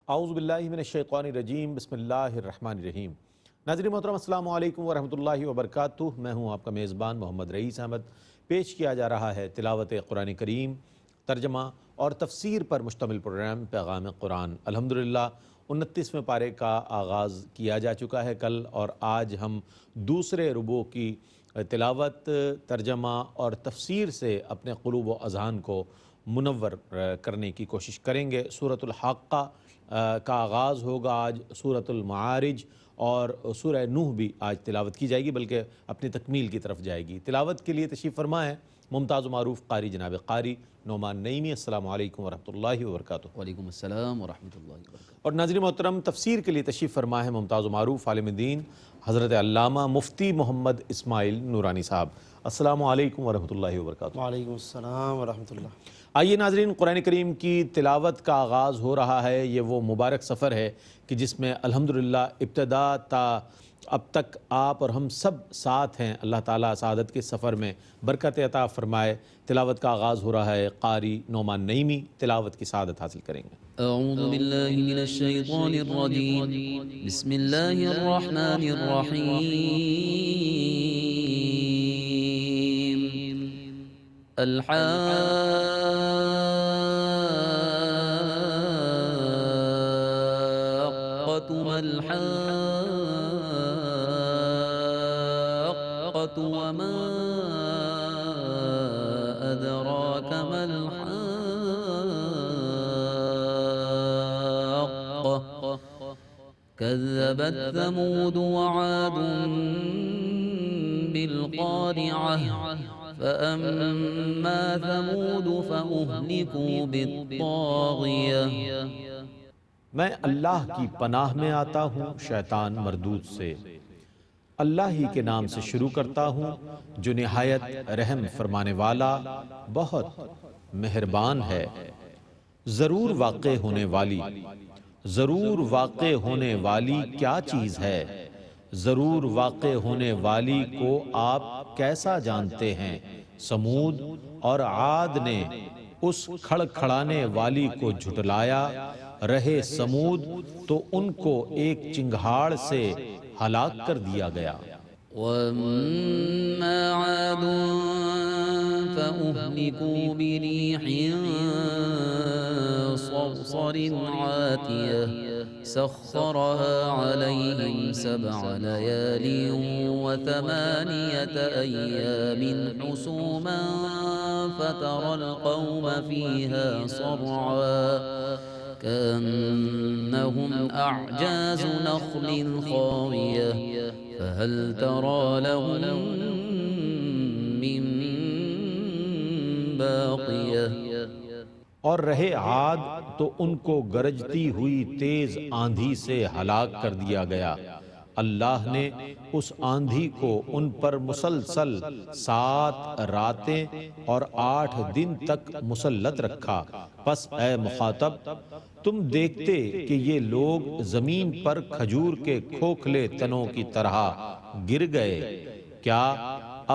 اعوذ باللہ من الشیطان الرجیم، بسم اللہ الرحمن الرحیم۔ ناظرین محترم، السلام علیکم ورحمۃ اللہ وبرکاتہ۔ میں ہوں آپ کا میزبان محمد رئیس احمد۔ پیش کیا جا رہا ہے تلاوت قرآن کریم، ترجمہ اور تفسیر پر مشتمل پروگرام پیغام قرآن۔ الحمدللہ 29ویں پارے کا آغاز کیا جا چکا ہے کل، اور آج ہم دوسرے ربوع کی تلاوت، ترجمہ اور تفسیر سے اپنے قلوب و اذہان کو منور کرنے کی کوشش کریں گے۔ سورۃ الحاقہ کا آغاز ہوگا آج، سورۃ المعارج اور سورہ نوح بھی آج تلاوت کی جائے گی، بلکہ اپنی تکمیل کی طرف جائے گی۔ تلاوت کے لیے تشریف فرما ہے ممتاز و معروف قاری جناب قاری نعمان نعیمی۔ السلام علیکم ورحمۃ اللہ وبرکاتہ۔ وعلیکم السلام ورحمۃ اللہ وبرکاتہ۔ اور ناظرین محترم، تفسیر کے لیے تشریف فرما ہے ممتاز و معروف عالم دین حضرت علامہ مفتی محمد اسماعیل نورانی صاحب۔ السلام علیکم ورحمۃ اللہ وبرکاتہ۔ وعلیکم السلام ورحمۃ اللہ۔ آئیے ناظرین، قرآن کریم کی تلاوت کا آغاز ہو رہا ہے۔ یہ وہ مبارک سفر ہے کہ جس میں الحمدللہ ابتدا تا اب تک آپ اور ہم سب ساتھ ہیں۔ اللہ تعالیٰ سعادت کے سفر میں برکت عطا فرمائے۔ تلاوت کا آغاز ہو رہا ہے، قاری نعمان نعیمی تلاوت کی سعادت حاصل کریں گے۔ اعوذ باللہ من الشیطان الرجیم، بسم اللہ الرحمن الرحیم۔ الحاقۃ ما الحاقۃ وما أدراك ما الحاقة كذبت ثمود وعاد بالقارعة فأما ثمود فأهلكوا بالطاغية۔ میں اللہ کی پناہ میں آتا ہوں شیطان مردود سے۔ اللہ ہی کے نام سے شروع کرتا ہوں جو نہایت رحم فرمانے والا، بہت مہربان ہے۔ ضرور واقع ہونے والی، ضرور واقع ہونے والی کیا چیز ہے؟ ضرور واقع ہونے والی کو آپ کیسا جانتے ہیں؟ سمود اور عاد نے اس کھڑکھڑانے والی کو جھٹلایا، رہے سمود تو ان کو ایک چنگھاڑ سے ہلاک کر دیا گیا۔ وَأَمَّا عَادٌ فَأُهْلِكُوا بِرِيحٍ صَرْصَرٍ عَاتِيَةٍ سَخَّرَهَا عَلَيْهِمْ 7 لَيَالٍ و8 أَيَّامٍ حُسُومًا فَتَرَى الْقَوْمَ فِيهَا صَرْعَى كأنهم أعجاز نخل خاوية فهل ترى لهم من باقية۔ اور رہے عاد تو ان کو گرجتی ہوئی تیز آندھی سے ہلاک کر دیا گیا۔ اللہ نے اس آندھی کو ان پر مسلسل 7 راتیں اور 8 دن تک مسلط رکھا۔ پس اے مخاطب، تم دیکھتے کہ یہ لوگ زمین پر کھجور کے کھوکھلے تنوں کی طرح گر گئے، کیا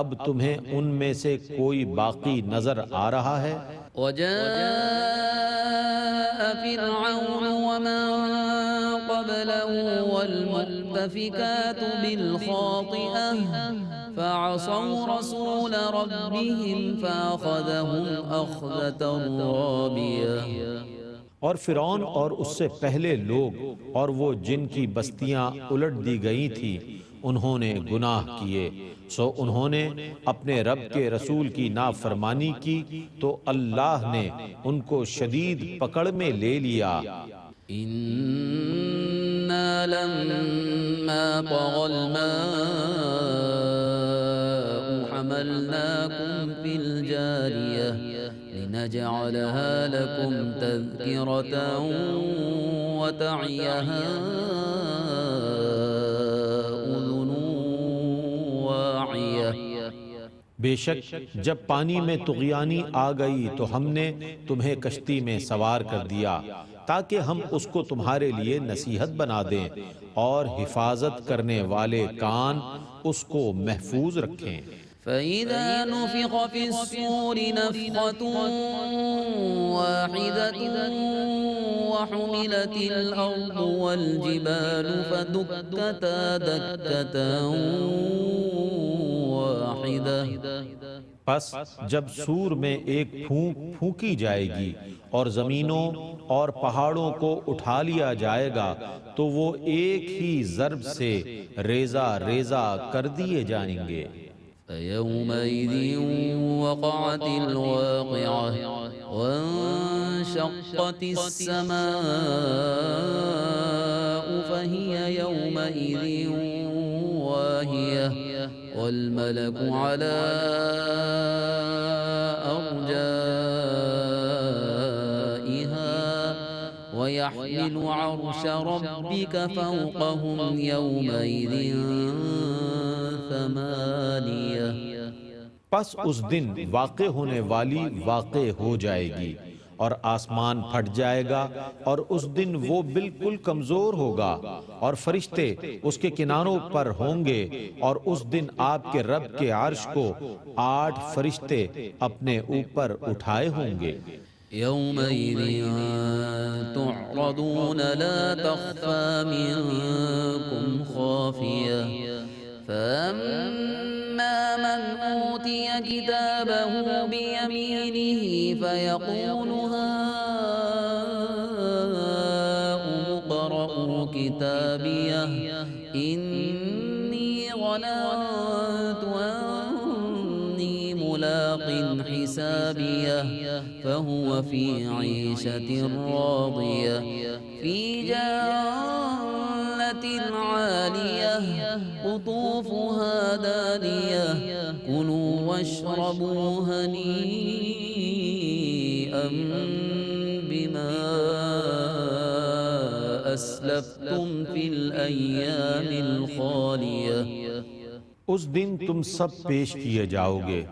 اب تمہیں ان میں سے کوئی باقی نظر آ رہا ہے؟ وجاء فرعون ومن قبله والمؤتفكات بالخاطئة فعصوا رسول ربهم فأخذهم أخذة رابية۔ اور فرعون اور اس سے پہلے لوگ اور وہ جن کی بستیاں الٹ دی گئی تھی، انہوں نے گناہ کیے، سو انہوں نے اپنے رب کے رسول کی نافرمانی کی، تو اللہ نے ان کو شدید پکڑ میں لے لیا۔ إِنَّا لَمَّا طَغَى الْمَاءُ حَمَلْنَاكُمْ فِي الْجَارِيَةِ لِنَجْعَلَهَا لَكُمْ تَذْكِرَةً وَتَعِيَهَا أُذُنٌ وَاعِيَةٌ۔ بے شک جب پانی میں طغیانی آ گئی تو ہم نے تمہیں کشتی میں سوار کر دیا تاکہ ہم اس کو تمہارے لیے نصیحت بنا دیں، اور حفاظت کرنے والے کان اس کو محفوظ رکھیں۔ فإذا نفخ في الصور نفخة واحدة وحملت الأرض والجبال فدكتا دكة واحدة پس جب سور میں ایک پھونک پھونکی جائے گی اور زمینوں اور پہاڑوں کو اٹھا لیا جائے گا تو وہ ایک ہی ضرب سے ریزہ ریزہ کر دیے جائیں گے۔ فيومئذ وقعت الواقعة وانشقت السماء فهي يومئذ واهية والملك على أرجائها ويحمل عرش ربك فوقهم يومئذ ثمانية۔ پس اس دن واقع ہونے والی واقع ہو جائے گی اور آسمان پھٹ جائے گا اور اس دن وہ بالکل کمزور ہوگا اور فرشتے اس کے کناروں پر ہوں گے اور اس دن آپ کے رب کے عرش کو 8 فرشتے اپنے اوپر اٹھائے ہوں گے۔ يومئذ تعرضون لا تخفى منكم خافية فأما من أوتي كتابه بيمينه فيقول هاؤم اقرءوا كتابيه إني ظننت أني ملاق حسابيه فهو في عيشة راضية في جنة عالية قطوفها دانية كلوا واشربوا هنيئا بما أسلفتم في الأيام الخالية۔ اس دن تم سب پیش کیے جاؤ گے،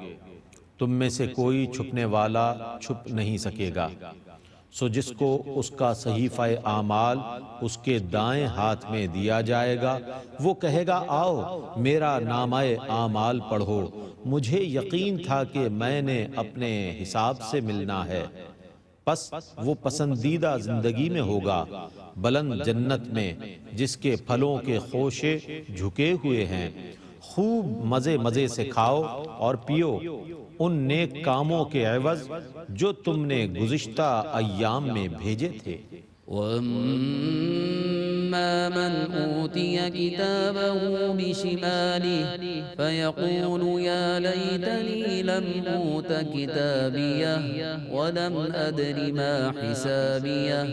تم میں سے کوئی چھپنے والا چھپ نہیں سکے گا، سو جس کو اس کا صحیفہ اعمال اس کے دائیں ہاتھ میں دیا جائے گا وہ کہے گا آؤ میرا نامہ اعمال پڑھو، مجھے یقین تھا کہ میں نے اپنے حساب سے ملنا ہے۔ پس وہ پسندیدہ زندگی میں ہوگا، بلند جنت میں جس کے پھلوں کے خوشے جھکے ہوئے ہیں، خوب مزے مزے سے کھاؤ اور پیو ان نیک کاموں کے عوض جو تم نے گزشتہ ایام میں بھیجے تھے۔ وَأَمَّا مَنْ أُوتِيَ كِتَابَهُ بِشِمَالِهِ فَيَقُولُ يَا لَيْتَنِي لَمْ أُوتَ كِتَابِيَهْ وَلَمْ أَدْرِ مَا حِسَابِيَهْ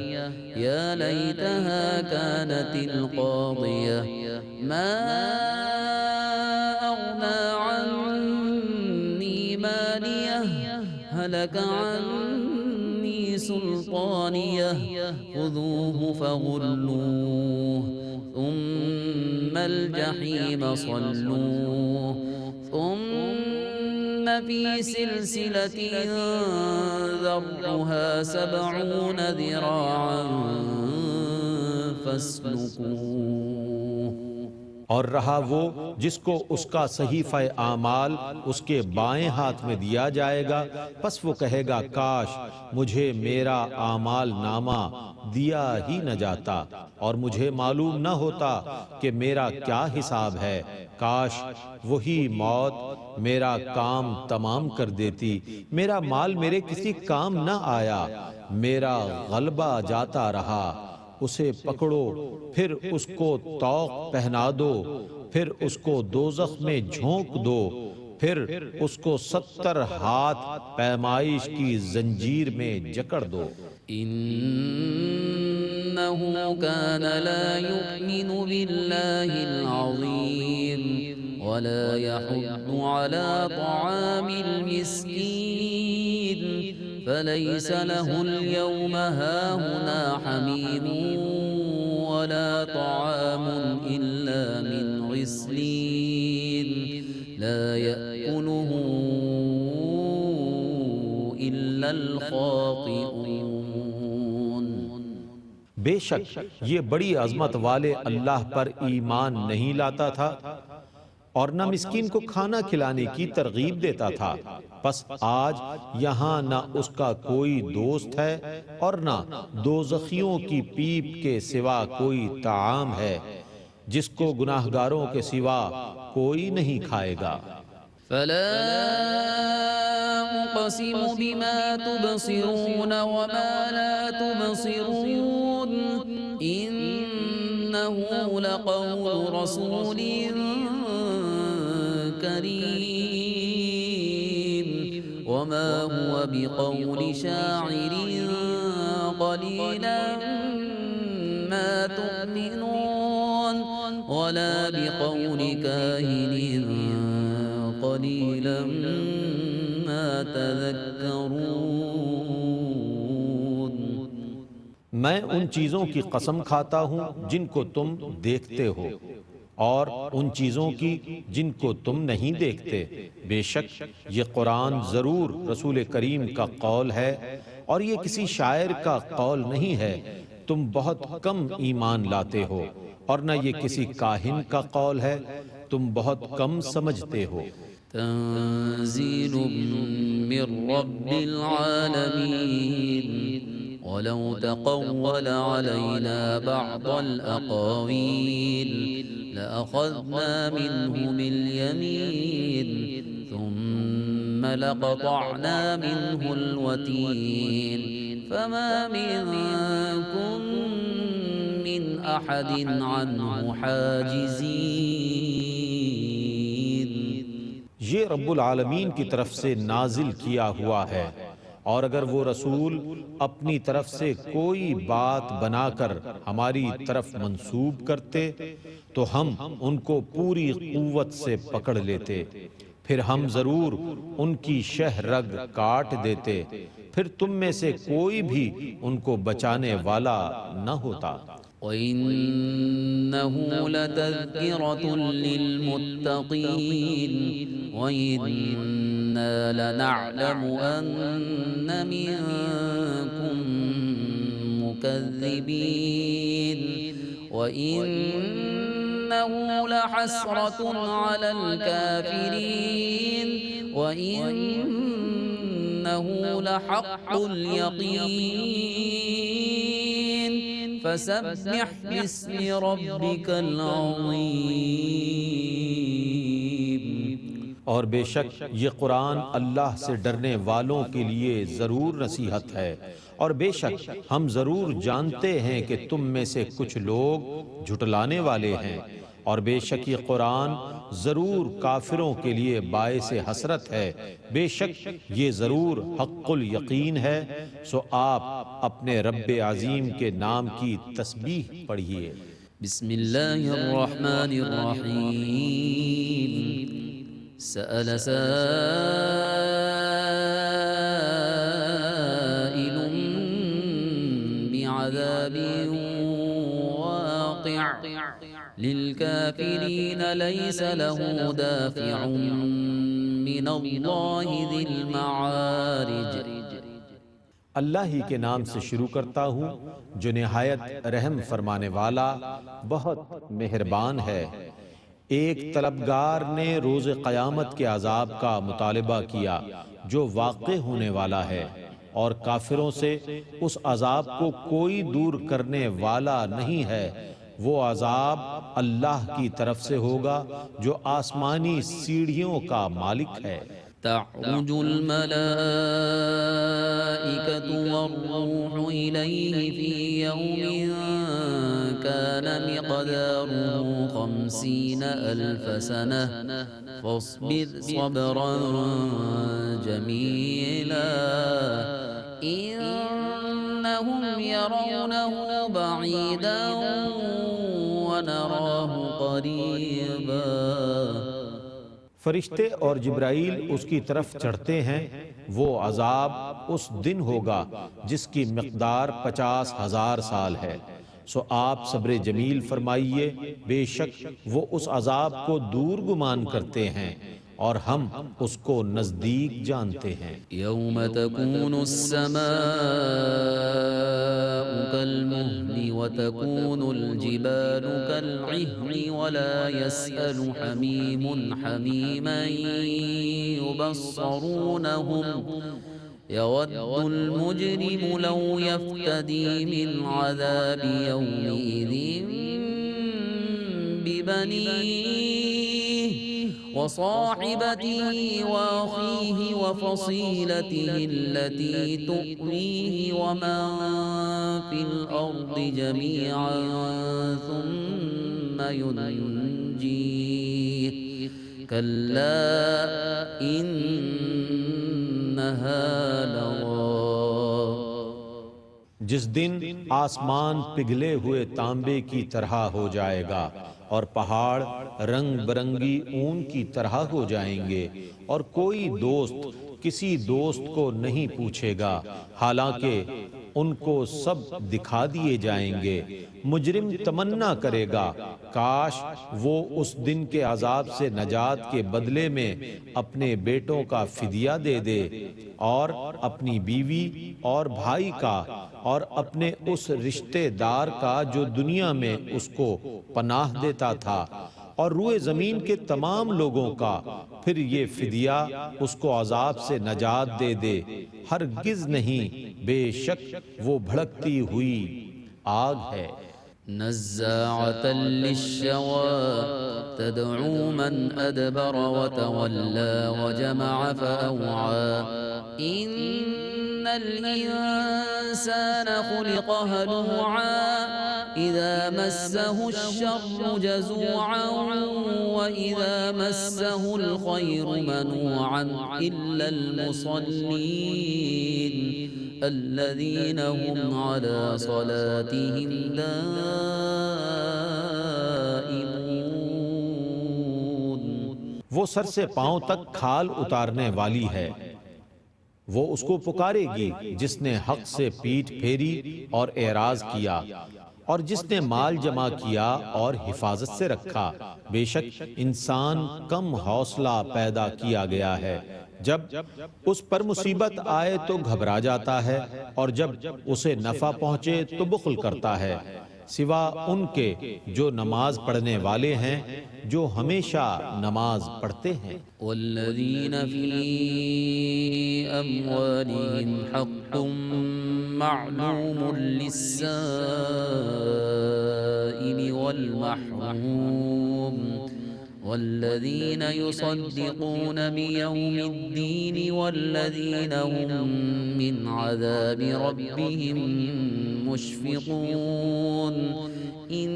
يَا لَيْتَهَا كَانَتِ الْقَاضِيَةَ مَا أَغْنَى عَنِّي مَالِيَهْ هَلَكَ عَنِّي سُلْطَانِيَهْ خُذُوهُ فَغُلُّوهُ ثُمَّ الْجَحِيمَ صَلُّوهُ ثُمَّ فِي سِلْسِلَةٍ ذَرْعُهَا 70 ذِرَاعًا فَاسْلُكُوهُ۔ اور رہا وہ جس کو اس کا صحیفہ اعمال اس کے بائیں ہاتھ میں دیا جائے گا، پس وہ کہے گا کاش مجھے میرا اعمال نامہ دیا ہی نہ جاتا اور مجھے معلوم نہ ہوتا کہ میرا کیا حساب ہے، کاش وہی موت میرا کام تمام کر دیتی، میرا مال میرے کسی کام نہ آیا، میرا غلبہ جاتا رہا، اسے پکڑو پھر اس کو طوق پہنا دو، پھر اس کو دوزخ میں جھونک دو، پھر اس کو 70 ہاتھ پیمائش کی زنجیر میں جکڑ دو۔ إنه كان لا يؤمن بالله العظيم ولا يحض على طعام المسكين فليس له اليوم هاهنا حميم ولا طعام إلا من غسلين لا يأكله إلا الخاطئون۔ بے شک یہ بڑی عظمت والے اللہ پر ایمان نہیں لاتا تھا اور نہ مسکین کو کھانا کھلانے کی ترغیب دیتا تھا۔ پس آج یہاں نہ اس کا کوئی دوست ہے اور نہ دوزخیوں کی پیپ کے سوا کوئی طعام ہے جس کو گناہگاروں کے سوا کوئی نہیں کھائے گا۔ فلا أقسم بما تبصرون وما لا تبصرون إنه لقول رسول كريم وما هو بقول شاعر قليلا ما تؤمنون ولا بقول كاهن قليلا ما تذكرون۔ میں ان چیزوں کی قسم کھاتا ہوں جن کو تم دیکھتے ہو اور ان چیزوں کی جن کو تم نہیں دیکھتے۔ بے شک یہ قرآن ضرور رسول کریم کا قول ہے اور یہ کسی شاعر کا قول نہیں ہے، تم بہت کم ایمان لاتے ہو، اور نہ یہ کسی کاہن کا قول ہے، تم بہت کم سمجھتے ہو۔ تنزيل من رب العالمين ولو تقول علينا بعض الأقاويل لأخذنا منه باليمين ثم لقطعنا منه الوتين فما منكم من أحد عنه حاجزين۔ یہ رب العالمین کی طرف سے نازل کیا ہوا ہے، اور اگر وہ رسول اپنی طرف سے کوئی بات بنا کر ہماری طرف منسوب کرتے تو ہم ان کو پوری قوت سے پکڑ لیتے، پھر ہم ضرور ان کی شہ رگ کاٹ دیتے، پھر تم میں سے کوئی بھی ان کو بچانے والا نہ ہوتا۔ وَإِنَّهُ لَتَذْكِرَةٌ لِّلْمُتَّقِينَ وَإِنَّا لَنَعْلَمُ أَنَّ مِنكُم مُّكَذِّبِينَ وَإِنَّهُ لَحَسْرَةٌ عَلَى الْكَافِرِينَ وَإِنَّهُ لَحَقُّ الْيَقِينِ فسبح باسم ربك العظیم۔ اور بے شک یہ قرآن اللہ سے ڈرنے والوں کے لیے ضرور نصیحت ہے، اور بے شک ہم ضرور جانتے ہیں کہ تم میں سے کچھ لوگ جھٹلانے والے ہیں، اور بے شک یہ قرآن ضرور کافروں کے لیے باعث حسرت ہے، بے شک یہ ضرور حق الیقین ہے۔ سو آپ اپنے رب عظیم کے نام کی تسبیح پڑھیے۔ بسم اللہ الرحمن الرحیم۔ سأل سائل بعذاب واقع للكافرين ليس له دافع من الله ذي المعارج۔ اللہ ہی کے نام سے شروع کرتا ہوں جو نہایت رحم فرمانے والا بہت مہربان ہے۔ ایک طلبگار نے روز قیامت کے عذاب کا مطالبہ کیا جو واقع ہونے والا ہے، اور کافروں سے اس عذاب کو کوئی دور کرنے والا نہیں ہے۔ وہ عذاب اللہ کی طرف سے ہوگا جو آسمانی سیڑھیوں کا مالک ہے۔ تعرج الملائكة والروح إليه في يوم كان مقداره 50,000 سنة فاصبر صبرا جميلا إنهم يرونه بعيدا ونراه قريبا۔ فرشتے اور جبرائیل اس کی طرف چڑھتے ہیں، وہ عذاب اس دن ہوگا جس کی مقدار 50,000 سال ہے۔ سو آپ صبر جمیل فرمائیے، بے شک وہ اس عذاب کو دور گمان کرتے ہیں، اور ہم اس کو نزدیک جانتے ہیں۔ يوم تكون السماء كالمهل وتكون الجبال كالعهن ولا يسأل حميم حميما يبصرونهم يود المجرم لو يفتدي من عذاب يومئذ ببنيه وصاحبته وأخيه وفصيلته التي تؤويه ومن في الأرض جميعا ثم ينجيه كلا إنها لظى جس دن آسمان پگھلے ہوئے تانبے کی طرح ہو جائے گا اور پہاڑ رنگ برنگی اون کی طرح ہو جائیں گے، اور کوئی دوست کسی دوست کو نہیں پوچھے گا، حالانکہ ان کو سب دکھا دیے جائیں گے۔ مجرم تمنا کرے گا کاش وہ اس دن کے عذاب سے نجات کے بدلے میں اپنے بیٹوں کا فدیہ دے دے، اور اپنی بیوی اور بھائی کا اور اپنے اس رشتہ دار کا جو دنیا میں اس کو پناہ دیتا تھا، اور روئے زمین کے تمام لوگوں کا، پھر یہ فدیہ اس کو عذاب سے نجات دے دے۔ ہرگز نہیں، بے شک وہ بھڑکتی ہوئی آگ ہے۔ نزاعة للشوى تدعو من أدبر وتولى وجمع فأوعى إن الإنسان خلق هلوعا إذا مسه الشر جزوعا وإذا مسه الخير منوعا إلا المصلين الذين هم على صلاتهم دائمون۔ وہ سر سے پاؤں تک کھال اتارنے والی ہے، وہ اس کو پکارے گی جس نے حق سے پیٹھ پھیری اور اعراض کیا، اور جس نے مال جمع کیا اور حفاظت سے رکھا۔ بے شک انسان کم حوصلہ پیدا کیا گیا ہے، جب اس پر مصیبت آئے تو گھبرا جاتا ہے، اور جب اسے نفع پہنچے تو بخل کرتا ہے، سوا ان کے جو نماز پڑھنے والے ہیں، جو ہمیشہ نماز پڑھتے ہیں۔ والذین فی اموالہم حق معلوم للسائل والمحروم والذین یصدقون بیوم الدین والذین هم من عذاب ربهم مشفقون ان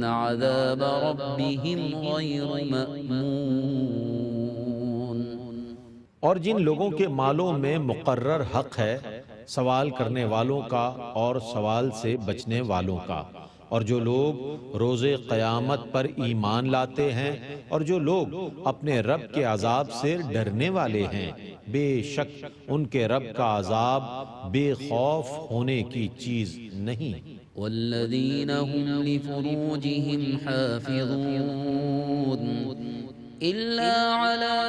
عذاب ربهم غیر مأمون۔ اور جن لوگوں کے مالوں میں مقرر حق ہے، سوال کرنے والوں کا اور سوال سے بچنے والوں کا، اور جو لوگ روز قیامت پر ایمان لاتے ہیں، اور جو لوگ اپنے رب کے عذاب سے ڈرنے والے ہیں، بے شک ان کے رب کا عذاب بے خوف ہونے کی چیز نہیں۔ والذین هم لفروجهم حافظون إلا على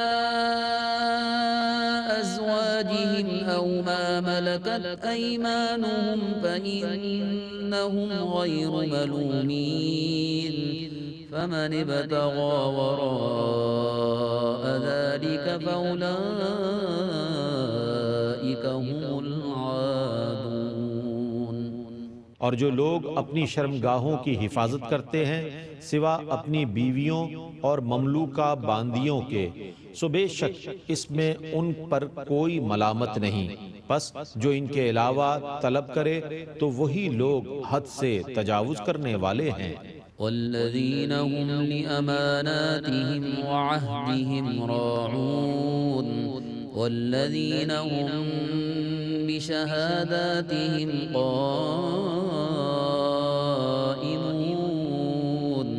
أزواجهم أو ما ملكت أيمانهم فإنهم غير ملومين فمن ابتغى وراء ذلك فأولئك هم العادون۔ اور جو لوگ اپنی شرمگاہوں کی حفاظت کرتے ہیں سوا اپنی بیویوں اور مملوکہ باندیوں کے، سو بے شک اس میں ان پر کوئی ملامت نہیں، پس جو ان کے علاوہ طلب کرے تو وہی لوگ حد سے تجاوز کرنے والے ہیں۔ والذین هم لأماناتهم وعهدهم راعون والذین هم بشهاداتهم قائمون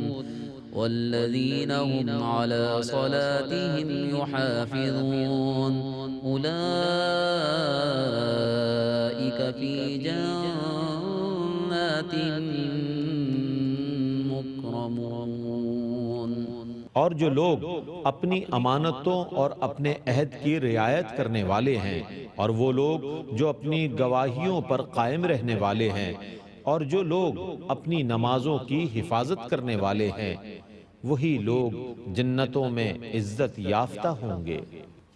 والذین هم على صلاتهم يحافظون أولئك في جنات مکرمون۔ اور جو لوگ اپنی امانتوں اور اپنے عہد کی رعایت کرنے والے ہیں، اور وہ لوگ جو اپنی گواہیوں پر قائم رہنے والے ہیں، اور جو لوگ اپنی نمازوں کی حفاظت کرنے والے ہیں، وہی لوگ جنتوں میں عزت یافتہ ہوں گے۔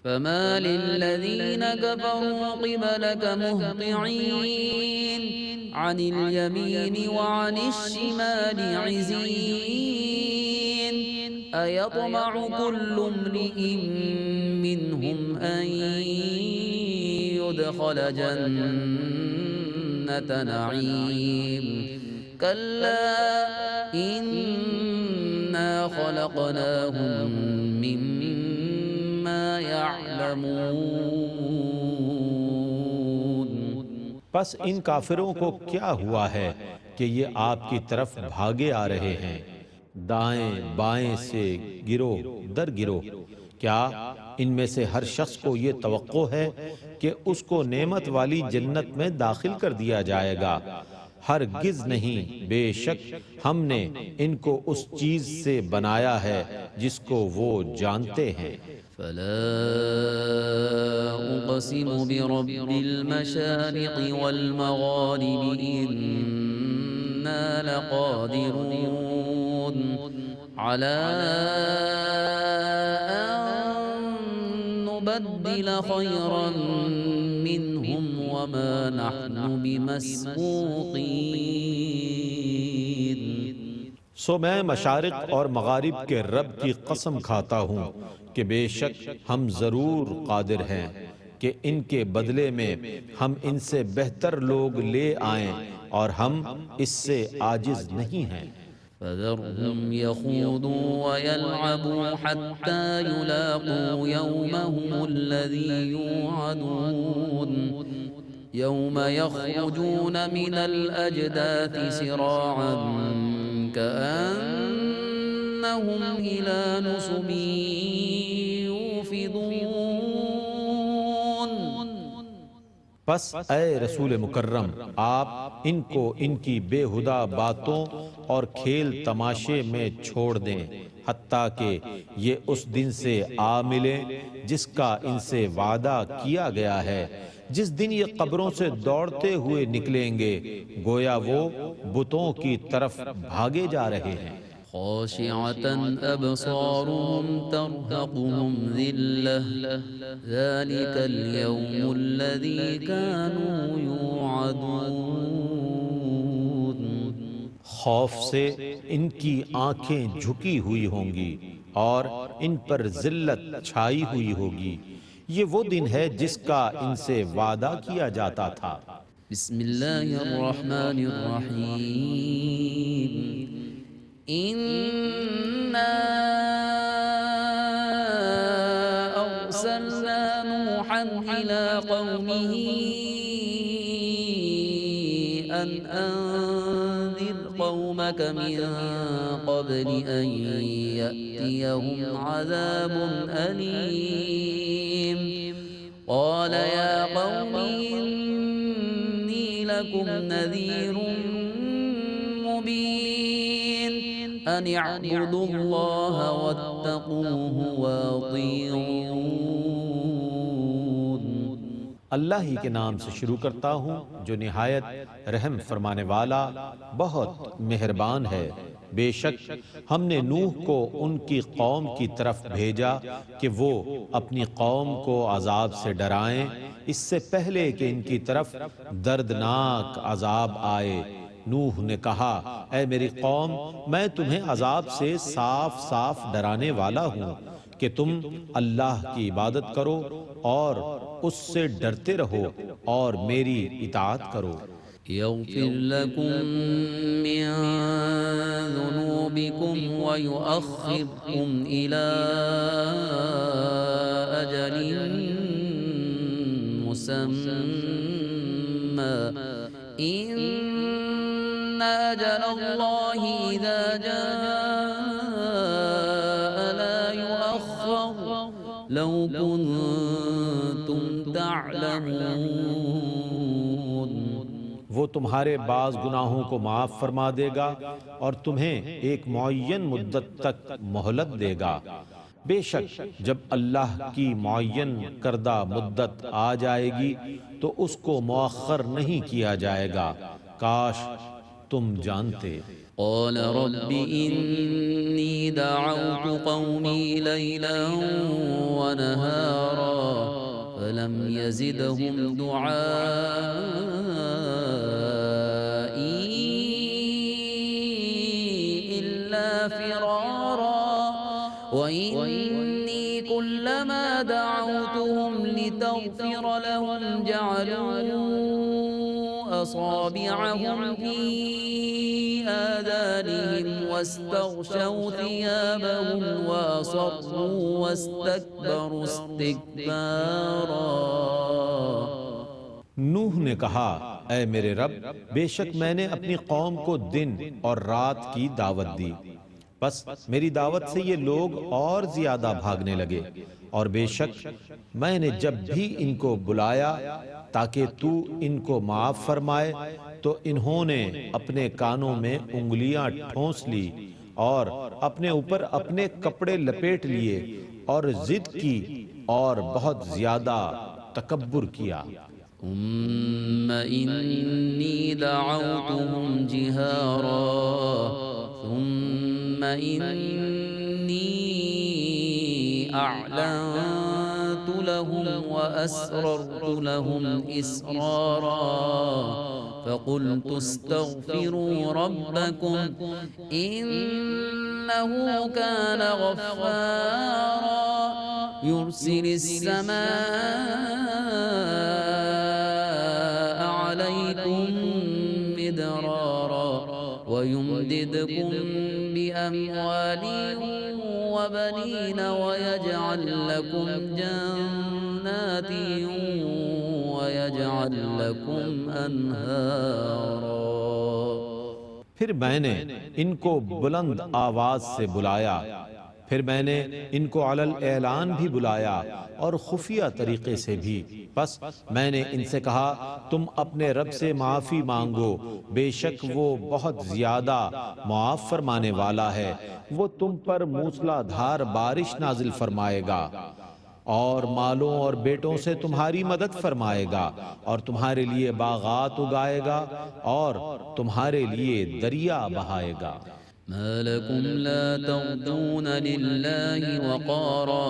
فما للذين كفروا قبلك مهطعين عن اليمين وعن الشمال عزين أيطمع كل امرئ منهم أن يدخل جنة نعيم كلا إنا خلقناهم مما يعلمون۔ پس ان کافروں کو کیا ہوا ہے کہ یہ آپ کی طرف بھاگے آ رہے ہیں، دائیں بائیں سے گروہ در گروہ؟ کیا ان میں سے ہر شخص کو یہ توقع ہے کہ اس کو نعمت والی جنت میں داخل کر دیا جائے گا؟ ہرگز نہیں، بے شک ہم نے ان کو اس چیز سے بنایا ہے جس کو وہ جانتے ہیں۔ فلا أقسم برب المشارق والمغارب إنا لقادرون على أن نبدل خيرا منهم وما نحن بمسبوقين۔ سو میں مشارق اور مغارب کے رب کی قسم کھاتا ہوں کہ بے شک ہم ضرور قادر ہیں کہ ان کے بدلے میں ہم ان سے بہتر لوگ لے آئیں، اور ہم اس سے عاجز نہیں ہیں۔ فذرهم يخوضوا ويلعبوا حتى يلاقوا يومهم الذي يوعدون يوم يخرجون من الأجداث سراعا كأنهم إلى نصب يوفضون۔ پس اے رسول مکرم، آپ ان کو ان کی بے ہدہ باتوں اور کھیل تماشے میں چھوڑ دیں، حتیٰ کہ یہ اس دن سے آ ملیں جس کا ان سے وعدہ کیا گیا ہے، جس دن یہ قبروں سے دوڑتے ہوئے نکلیں گے گویا وہ بتوں کی طرف بھاگے جا رہے ہیں۔ خاشعة أبصارهم ترهقهم ذلة ذلك اليوم الذي كانوا يوعدون۔ خوف سے ان کی آنکھیں جھکی ہوئی ہوں گی اور ان پر ذلت چھائی ہوئی ہوگی، یہ وہ دن ہے جس کا ان سے وعدہ کیا جاتا تھا۔ بسم اللہ الرحمن الرحیم۔ إنا أرسلنا نوحا إلى قومه أن أنذر قومك من قبل أن يأتيهم عذاب أليم قال يا قوم إني لكم نذير مبين أن اعبدوا الله واتقوه وأطيعون۔ اللہ ہی کے نام سے شروع کرتا ہوں جو نہایت رحم فرمانے والا بہت مہربان ہے۔ بے شک ہم نے نوح کو ان کی قوم کی طرف بھیجا کہ وہ اپنی قوم کو عذاب سے ڈرائیں اس سے پہلے کہ ان کی طرف دردناک عذاب آئے۔ نوح نے کہا، اے میری قوم، میں تمہیں عذاب سے صاف صاف ڈرانے والا ہوں کہ تم اللہ کی عبادت کرو اور اس سے ڈرتے رہو اور میری اطاعت کرو۔ يغفر لكم من ذنوبكم ويؤخركم إلى أجل مسمى إن أجل الله إذا جاء لا يؤخر لو كنتم تعلمون۔ وہ تمہارے بعض گناہوں کو معاف فرما دے گا اور تمہیں ایک معین مدت تک مہلت دے گا۔ بے شک جب اللہ کی معین کردہ مدت آ جائے گی تو اس کو مؤخر نہیں کیا جائے گا، کاش تم جانتے۔ قال رب إني دعوت قومي ليلا ونهارا فلم يزدهم دعائي إلا فرارا وإني كلما دعوتهم لتغفر لهم جعلوا أصابعهم في آذانهم واستغشوا ثيابهم وأصروا واستكبروا استكبارا۔ نوح نے کہا اے میرے رب، بے شک میں نے اپنی قوم کو دن اور رات کی دعوت دی، بس میری دعوت سے یہ لوگ اور زیادہ بھاگنے لگے، اور بے شک میں نے جب بھی ان کو بلایا تاکہ تو ان کو معاف فرمائے تو انہوں نے اپنے کانوں میں انگلیاں ٹھونس لی اور اپنے اوپر اپنے کپڑے لپیٹ لیے اور ضد کی اور بہت زیادہ تکبر کیا۔ ثم إني دعوتهم جهارا ثم إني أعلنت لهم وأسررت لهم إسرارا فقلت استغفروا ربكم إنه كان غفارا يرسل السماء عليكم مدرارا ويمددكم بأموال وبنين ويجعل لكم جنات ويجعل لكم أنهارا۔ پھر میں نے ان کو بلند آواز سے بلایا، پھر میں نے ان کو علی الاعلان بھی بلایا اور خفیہ طریقے سے بھی، بس میں نے ان سے کہا تم اپنے رب سے معافی مانگو، بے شک وہ بہت زیادہ معاف فرمانے والا ہے، وہ تم پر موسلا دھار بارش نازل فرمائے گا اور مالوں اور بیٹوں سے تمہاری مدد فرمائے گا اور تمہارے لیے باغات اگائے گا اور تمہارے لیے دریا بہائے گا۔ ما لكم لا ترجون لله وقارا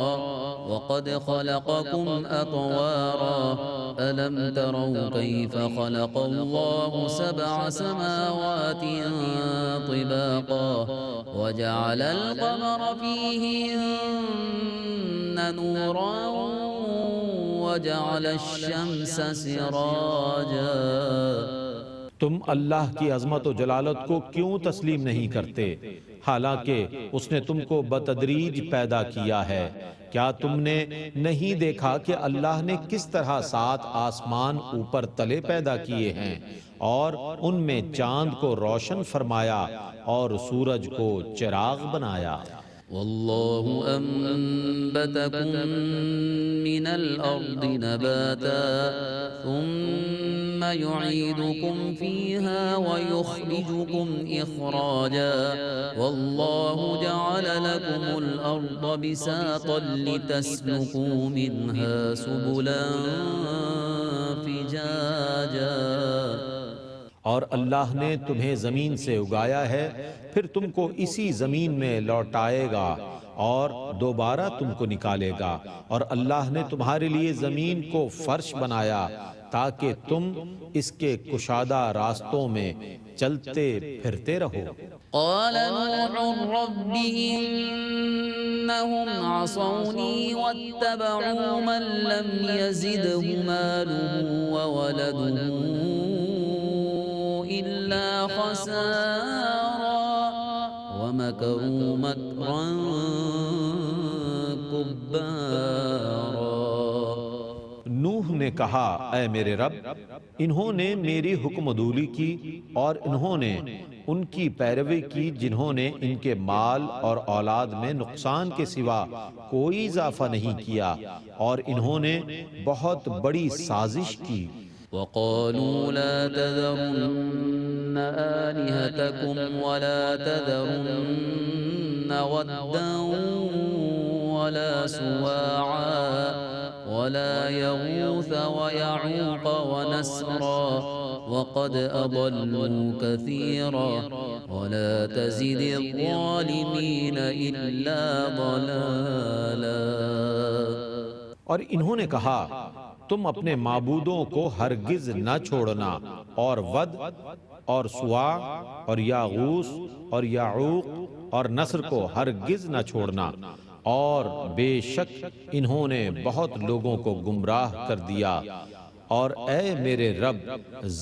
وقد خلقكم أطوارا ألم تروا كيف خلق الله سبع سماوات طباقا وجعل القمر فيهن نورا وجعل الشمس سراجا۔ تم اللہ کی عظمت و جلالت کو کیوں تسلیم نہیں کرتے حالانکہ اس نے تم کو بتدریج پیدا کیا ہے؟ کیا تم نے نہیں دیکھا کہ اللہ نے کس طرح 7 آسمان اوپر تلے پیدا کیے ہیں اور ان میں چاند کو روشن فرمایا اور سورج کو چراغ بنایا؟ والله أنبتكم من الأرض نباتا ثم يعيدكم فيها ويخرجكم إخراجا والله جعل لكم الأرض بساطا لتسلكوا منها سبلا فجاجا۔ اور اللہ نے تمہیں زمین سے اگایا ہے، پھر تم کو اسی زمین میں لوٹائے گا اور دوبارہ تم کو نکالے گا، اور اللہ نے تمہارے لیے زمین کو فرش بنایا تاکہ تم اس کے کشادہ راستوں میں چلتے پھرتے رہو۔ قال نوح رب إنهم عصوني واتبعوا من لم يزده ماله وولده إلا خسارا ومكروا مكرا كبارا۔ نوح نے کہا اے میرے رب، انہوں نے میری حکم عدولی کی اور انہوں نے ان کی پیروی کی جنہوں نے ان کے مال اور اولاد میں نقصان کے سوا کوئی اضافہ نہیں کیا، اور انہوں نے بہت بڑی سازش کی۔ وقالوا لا تذرن آلهتكم ولا تذرن ودا ولا سواعا ولا يغوث ويعوق ونسرا وقد أضلوا كثيرا ولا تزد الظالمين إلا ضلالا. اور انہوں نے کہا تم اپنے معبودوں کو ہرگز نہ چھوڑنا اور ود اور سواع اور یاغوث اور یعوق اور نصر کو ہرگز نہ چھوڑنا، اور بے شک انہوں نے بہت لوگوں کو گمراہ کر دیا، اور اے میرے رب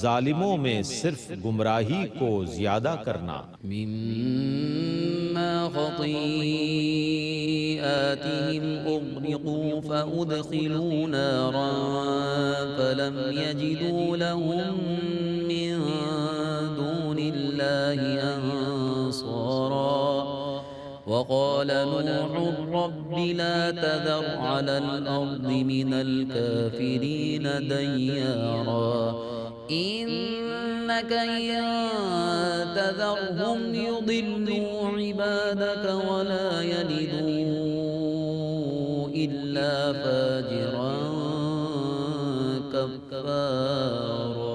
ظالموں میں صرف گمراہی کو زیادہ کرنا۔ مما خطيئاتهم أغرقوا فأدخلوا نارا فلم يجدوا لهم من دون الله أنصارا. وقال نوح رب لا تذر على الأرض من الكافرين ديارا إنك إن تذرهم يضلوا عبادك ولا يلدوا إلا فاجرا كفارا.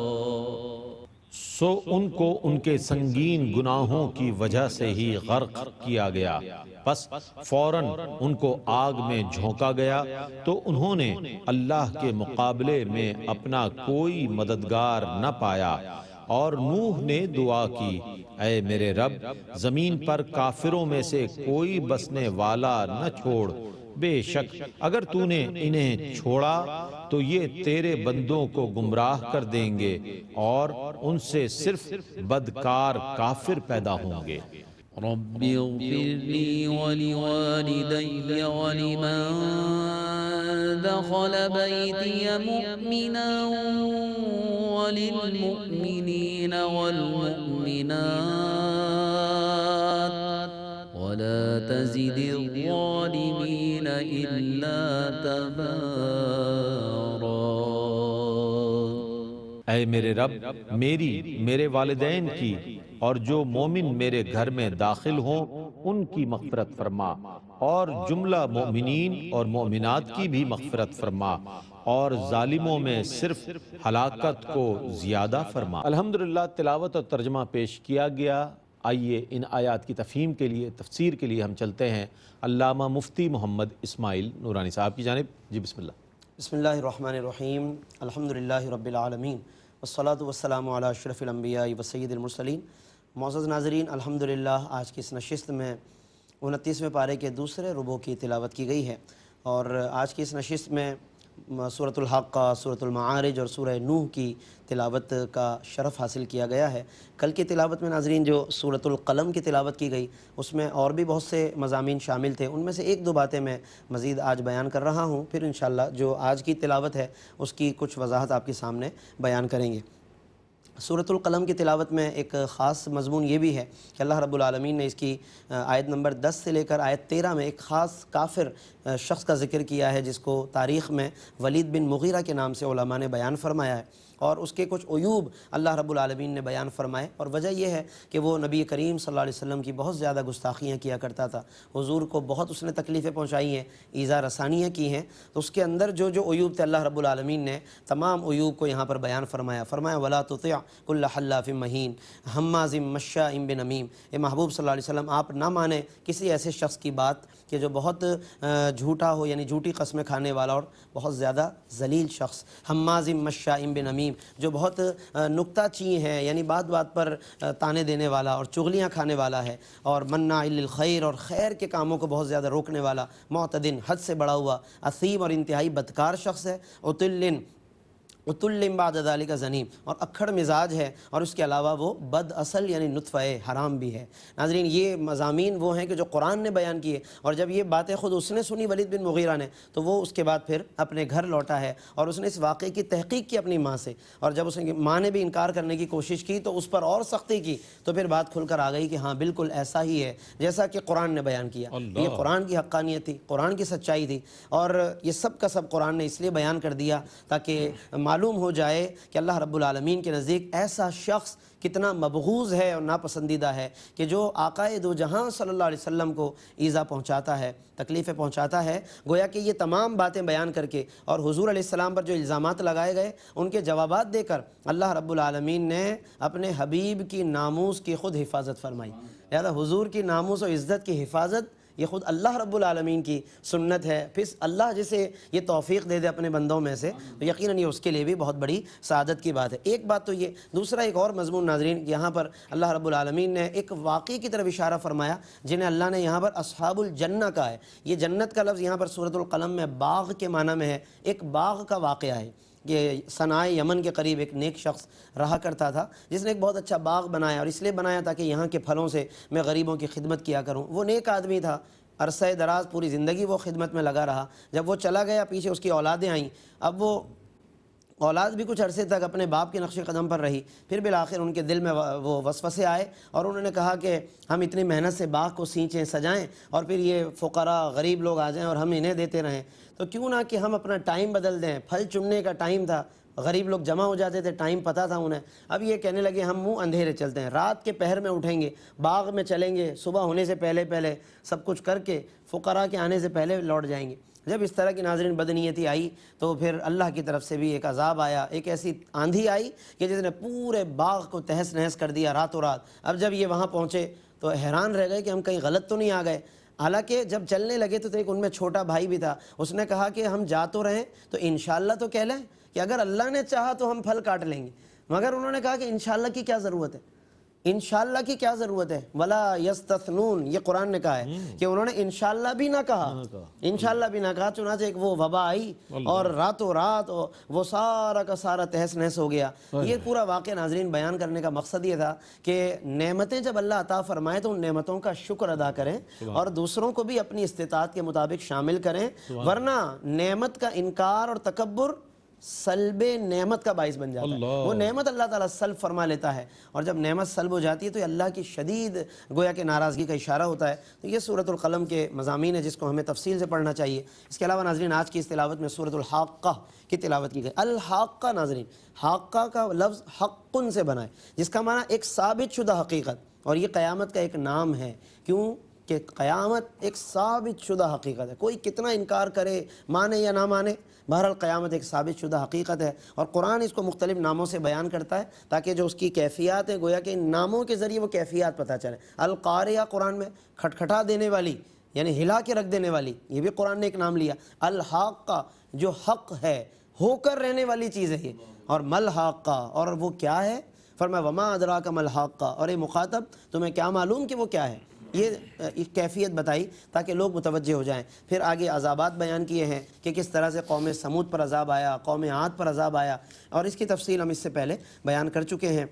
سو ان کو ان کے سنگین گناہوں کی وجہ سے ہی غرق کیا گیا، پس فوراً ان کو آگ میں جھونکا گیا تو انہوں نے اللہ کے مقابلے میں اپنا کوئی مددگار نہ پایا۔ اور نوح نے دعا کی، اے میرے رب زمین پر کافروں میں سے کوئی بسنے والا نہ چھوڑ، بے شک اگر تو نے انہیں چھوڑا تو یہ تیرے بندوں کو گمراہ کر دیں گے اور ان سے صرف بدکار کافر پیدا ہوں گے۔ رب اغفر لي ولوالدي ولمن دخل بيتي مؤمنا وللمؤمنين والمؤمنات ولا تزد الظالمين إلا تبارا. اے میرے رب میرے والدین کی اور جو مومن میرے گھر میں داخل ہوں ان کی مغفرت فرما، اور جملہ مومنین اور مومنات کی بھی مغفرت فرما، اور ظالموں میں صرف ہلاکت کو زیادہ فرما۔ الحمدللہ تلاوت اور ترجمہ پیش کیا گیا۔ آئیے ان آیات کی تفہیم کے لیے، تفسیر کے لیے ہم چلتے ہیں علامہ مفتی محمد اسماعیل نورانی صاحب کی جانب۔ جی بسم اللہ۔ بسم اللہ الرحمن الرحیم، الحمدللہ رب العالمین، والصلاة والسلام علی اشرف الانبیاء و سید المرسلین۔ معزز ناظرین، الحمدللہ آج کی اس نشست میں 29ویں پارے کے دوسرے ربع کی تلاوت کی گئی ہے، اور آج کی اس نشست میں سورۃ الحاقہ، سورۃ المعارج اور سورہ نوح کی تلاوت کا شرف حاصل کیا گیا ہے۔ کل کی تلاوت میں ناظرین جو سورۃ القلم کی تلاوت کی گئی اس میں اور بھی بہت سے مضامین شامل تھے، ان میں سے ایک دو باتیں میں مزید آج بیان کر رہا ہوں، پھر انشاءاللہ جو آج کی تلاوت ہے اس کی کچھ وضاحت آپ کے سامنے بیان کریں گے۔ سورۃ القلم کی تلاوت میں ایک خاص مضمون یہ بھی ہے کہ اللہ رب العالمین نے اس کی آیت نمبر 10 سے لے کر آیت 13 میں ایک خاص کافر شخص کا ذکر کیا ہے، جس کو تاریخ میں ولید بن مغیرہ کے نام سے علماء نے بیان فرمایا ہے، اور اس کے کچھ عیوب اللہ رب العالمین نے بیان فرمائے، اور وجہ یہ ہے کہ وہ نبی کریم صلی اللہ علیہ وسلم کی بہت زیادہ گستاخیاں کیا کرتا تھا، حضور کو بہت اس نے تکلیفیں پہنچائی ہیں، ایذا رسانیاں کی ہیں، تو اس کے اندر جو عیوب تھے اللہ رب العالمین نے تمام عیوب کو یہاں پر بیان فرمایا ولا تطع کل حلاف مہین ہماز مشاء بنمیم۔ اے محبوب صلی اللہ علیہ وسلم آپ نہ مانیں کسی ایسے شخص کی بات کہ جو بہت جھوٹا ہو، یعنی جھوٹی قسمیں کھانے والا اور بہت زیادہ ذلیل شخص، ہماز مشاء بنمیم جو بہت نکتہ چین ہے، یعنی بات بات پر تانے دینے والا اور چغلیاں کھانے والا ہے، اور مناع للخیر اور خیر کے کاموں کو بہت زیادہ روکنے والا، معتدن حد سے بڑا ہوا، اثیم اور انتہائی بدکار شخص ہے، عتل بعد ذالک زنیم اور اکھڑ مزاج ہے، اور اس کے علاوہ وہ بد اصل یعنی نطفہ حرام بھی ہے۔ ناظرین یہ مضامین وہ ہیں کہ جو قرآن نے بیان کیے، اور جب یہ باتیں خود اس نے سنی ولید بن مغیرہ نے، تو وہ اس کے بعد پھر اپنے گھر لوٹا ہے اور اس نے اس واقعے کی تحقیق کی اپنی ماں سے، اور جب اس کی ماں نے بھی انکار کرنے کی کوشش کی تو اس پر اور سختی کی، تو پھر بات کھل کر آ گئی کہ ہاں بالکل ایسا ہی ہے جیسا کہ قرآن نے بیان کیا۔ یہ قرآن کی حقانیت تھی، قرآن کی سچائی تھی، اور یہ سب کا سب قرآن نے اس لیے بیان کر دیا تاکہ معلوم معلوم ہو جائے کہ اللہ رب العالمین کے نزدیک ایسا شخص کتنا مبغوض ہے اور ناپسندیدہ ہے کہ جو آقا دو جہاں صلی اللہ علیہ وسلم کو ایذا پہنچاتا ہے، تکلیفیں پہنچاتا ہے۔ گویا کہ یہ تمام باتیں بیان کر کے اور حضور علیہ السلام پر جو الزامات لگائے گئے ان کے جوابات دے کر اللہ رب العالمین نے اپنے حبیب کی ناموس کی خود حفاظت فرمائی۔ لہذا حضور کی ناموس و عزت کی حفاظت یہ خود اللہ رب العالمین کی سنت ہے۔ پھر اللہ جسے یہ توفیق دے دے اپنے بندوں میں سے تو یقیناً یہ اس کے لیے بھی بہت بڑی سعادت کی بات ہے۔ ایک بات تو یہ، دوسرا ایک اور مضمون ناظرین، یہاں پر اللہ رب العالمین نے ایک واقعے کی طرف اشارہ فرمایا جنہیں اللہ نے یہاں پر اصحاب الجنہ کہا ہے۔ یہ جنت کا لفظ یہاں پر سورۃ القلم میں باغ کے معنی میں ہے، ایک باغ کا واقعہ ہے۔ یہ صنعاء یمن کے قریب ایک نیک شخص رہا کرتا تھا جس نے ایک بہت اچھا باغ بنایا، اور اس لیے بنایا تاکہ یہاں کے پھلوں سے میں غریبوں کی خدمت کیا کروں۔ وہ نیک آدمی تھا، عرصہ دراز پوری زندگی وہ خدمت میں لگا رہا۔ جب وہ چلا گیا پیچھے اس کی اولادیں آئیں، اب وہ اولاد بھی کچھ عرصے تک اپنے باپ کے نقش قدم پر رہی، پھر بالآخر ان کے دل میں وہ وسوسے آئے اور انہوں نے کہا کہ ہم اتنی محنت سے باغ کو سینچیں سجائیں اور پھر یہ فقراء غریب لوگ آ جائیں اور ہم انہیں دیتے رہیں، تو کیوں نہ کہ ہم اپنا ٹائم بدل دیں۔ پھل چننے کا ٹائم تھا، غریب لوگ جمع ہو جاتے تھے، ٹائم پتہ تھا انہیں۔ اب یہ کہنے لگے ہم منہ اندھیرے چلتے ہیں، رات کے پہر میں اٹھیں گے، باغ میں چلیں گے، صبح ہونے سے پہلے پہلے سب کچھ کر کے فقراء کے آنے سے پہلے لوٹ جائیں گے۔ جب اس طرح کی ناظرین بدنیتی آئی تو پھر اللہ کی طرف سے بھی ایک عذاب آیا، ایک ایسی آندھی آئی کہ جس نے پورے باغ کو تہس نہس کر دیا راتوں رات۔ اب جب یہ وہاں پہنچے تو حیران رہ گئے کہ ہم کہیں غلط تو نہیں آ گئے۔ حالانکہ جب چلنے لگے تو ایک ان میں چھوٹا بھائی بھی تھا، اس نے کہا کہ ہم جا تو رہیں تو انشاءاللہ تو کہہ لیں کہ اگر اللہ نے چاہا تو ہم پھل کاٹ لیں گے، مگر انہوں نے کہا کہ انشاءاللہ کی کیا ضرورت ہے، انشاءاللہ کی کیا ضرورت ہے، ولا یستثنون، یہ قرآن نے کہا ہے کہ انہوں نے انشاءاللہ بھی نہ کہا، انشاءاللہ بھی نہ کہا، چنانچہ ایک وہ وبا آئی اور راتوں رات وہ سارا کا سارا تہس نہس ہو گیا۔ یہ پورا واقعہ ناظرین بیان کرنے کا مقصد یہ تھا کہ نعمتیں جب اللہ عطا فرمائے تو ان نعمتوں کا شکر ادا کریں اور دوسروں کو بھی اپنی استطاعت کے مطابق شامل کریں، ورنہ نعمت کا انکار اور تکبر سلب نعمت کا باعث بن جاتا ہے۔ وہ نعمت اللہ تعالیٰ سلب فرما لیتا ہے، اور جب نعمت سلب ہو جاتی ہے تو یہ اللہ کی شدید گویا کہ ناراضگی کا اشارہ ہوتا ہے۔ تو یہ سورۃ القلم کے مضامین ہے جس کو ہمیں تفصیل سے پڑھنا چاہیے۔ اس کے علاوہ ناظرین آج کی اس تلاوت میں سورۃ الحاقہ کی تلاوت کی گئی۔ الحاقہ ناظرین، حاقہ کا لفظ حقن سے بنا ہے جس کا معنی ایک ثابت شدہ حقیقت، اور یہ قیامت کا ایک نام ہے۔ کیوں کہ قیامت ایک ثابت شدہ حقیقت ہے، کوئی کتنا انکار کرے، مانے یا نہ مانے، بہرحال قیامت ایک ثابت شدہ حقیقت ہے، اور قرآن اس کو مختلف ناموں سے بیان کرتا ہے تاکہ جو اس کی کیفیات ہے گویا کہ ان ناموں کے ذریعے وہ کیفیات پتہ چلے۔ القاریہ قرآن میں کھٹکھٹا دینے والی، یعنی ہلا کے رکھ دینے والی، یہ بھی قرآن نے ایک نام لیا۔ الحاقہ جو حق ہے، ہو کر رہنے والی چیز ہے یہ، اور ملحاقہ، اور وہ کیا ہے؟ فرمایا وما ادراک ملحاقہ، اور اے مخاطب تمہیں کیا معلوم کہ وہ کیا ہے؟ یہ کیفیت بتائی تاکہ لوگ متوجہ ہو جائیں۔ پھر آگے عذابات بیان کیے ہیں کہ کس طرح سے قوم سمود پر عذاب آیا، قوم عاد پر عذاب آیا، اور اس کی تفصیل ہم اس سے پہلے بیان کر چکے ہیں۔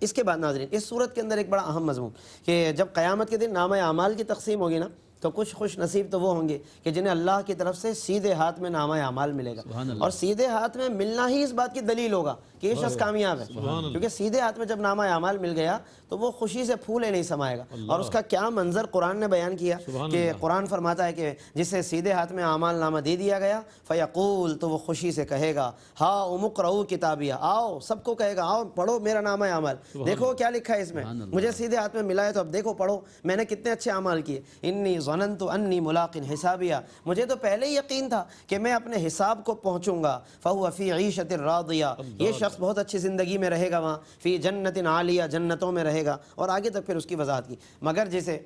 اس کے بعد ناظرین اس صورت کے اندر ایک بڑا اہم مضمون کہ جب قیامت کے دن نامہ اعمال کی تقسیم ہوگی نا تو کچھ خوش نصیب تو وہ ہوں گے کہ جنہیں اللہ کی طرف سے سیدھے ہاتھ میں نامہ اعمال ملے گا، اور سیدھے ہاتھ میں ملنا ہی اس بات کی دلیل ہوگا کہ یہ شخص کامیاب ہے، کیونکہ سیدھے ہاتھ میں جب نامہ اعمال مل گیا تو وہ خوشی سے پھولے نہیں سمائے گا۔ اور اس کا کیا منظر قرآن نے بیان کیا کہ قرآن فرماتا ہے کہ جسے سیدھے ہاتھ میں اعمال نامہ دے دیا گیا فیقول، تو وہ خوشی سے کہے گا ہا اقرؤ کتابیہ، آؤ، سب کو کہے گا آؤ پڑھو میرا نامہ اعمال، دیکھو کیا لکھا ہے اس میں، مجھے سیدھے ہاتھ میں ملا ہے تو اب دیکھو پڑھو میں نے کتنے اچھے اعمال کیے۔ انی ظننت انی ملاق حسابیہ، مجھے تو پہلے ہی یقین تھا کہ میں اپنے حساب کو پہنچوں گا۔ فہو فی عیشۃ راضیہ، یہ شخص بہت اچھی زندگی میں رہے گا، وہاں فی جنت عالیہ، جنتوں میں رہے گا، اور آگے تک پھر اس کی وضاحت کی۔ مگر جسے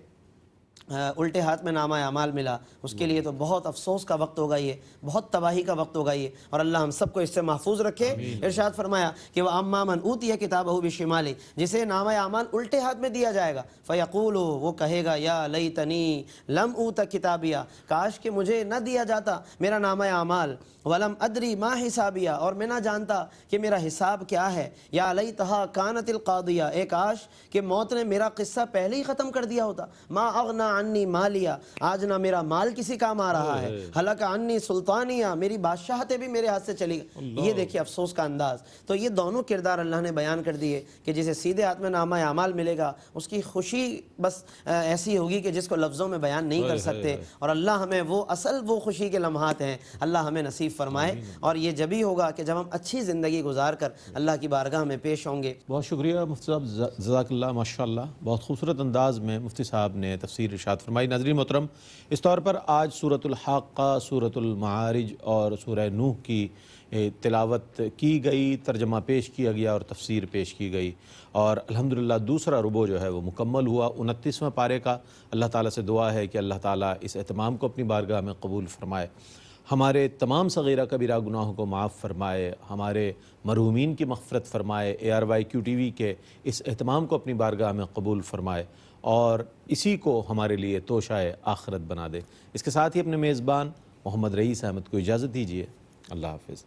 الٹے ہاتھ میں نامہ اعمال ملا اس کے لیے تو بہت افسوس کا وقت ہوگا، یہ بہت تباہی کا وقت ہوگا یہ، اور اللہ ہم سب کو اس سے محفوظ رکھے۔ ارشاد فرمایا کہ وَأَمَّا مَنْ أُوتِيَ كِتَابَهُ بِشِمَالِهِ، جسے نامہ اعمال الٹے ہاتھ میں دیا جائے گا، فَيَقُولُ، وہ کہے گا یا لیتنی لم اوت کتابیہ، کاش کہ مجھے نہ دیا جاتا میرا نامہ اعمال، ولم ادری ما حسابیہ، اور میں نہ جانتا کہ میرا حساب کیا ہے، یا لیتہا کانت القاضیہ، اے کاش کہ موت نے میرا قصہ پہلے ہی ختم کر دیا ہوتا، ما اغنی اغنا عنی مالیا، آج نہ میرا مال کسی کام آ رہا ہے، ہلک عنی سلطانیہ، میری بادشاہتیں بھی میرے ہاتھ سے چلی گئی۔ یہ دیکھیے افسوس کا انداز۔ تو یہ دونوں کردار اللہ نے بیان کر دیے کہ جسے سیدھے ہاتھ میں نامہ اعمال ملے گا اس کی خوشی بس ایسی ہوگی کہ جس کو لفظوں میں بیان نہیں کر سکتے، اور اللہ ہمیں وہ خوشی کے لمحات ہیں اللہ ہمیں نصیب فرمائے، اور یہ جبھی ہوگا کہ جب ہم اچھی زندگی گزار کر اللہ کی بارگاہ میں پیش ہوں گے۔ بہت شکریہ مفتی صاحب، جزاک اللہ، ماشاءاللہ بہت خوبصورت انداز میں مفتی صاحب نے تفسیر ارشاد فرمائی۔ ناظرین محترم، اس طور پر آج سورۃ الحاقہ، سورۃ المعارج اور سورہ نوح کی تلاوت کی گئی، ترجمہ پیش کیا گیا اور تفسیر پیش کی گئی، اور الحمدللہ دوسرا ربع جو ہے وہ مکمل ہوا 29واں پارے کا۔ اللہ تعالیٰ سے دعا ہے کہ اللہ تعالیٰ اس اہتمام کو اپنی بارگاہ میں قبول فرمائے، ہمارے تمام صغیرہ کبیرہ گناہوں کو معاف فرمائے، ہمارے مرحومین کی مغفرت فرمائے، ARYQTV کے اس اہتمام کو اپنی بارگاہ میں قبول فرمائے، اور اسی کو ہمارے لیے توشہ آخرت بنا دے۔ اس کے ساتھ ہی اپنے میزبان محمد رئیس احمد کو اجازت دیجیے۔ اللہ حافظ۔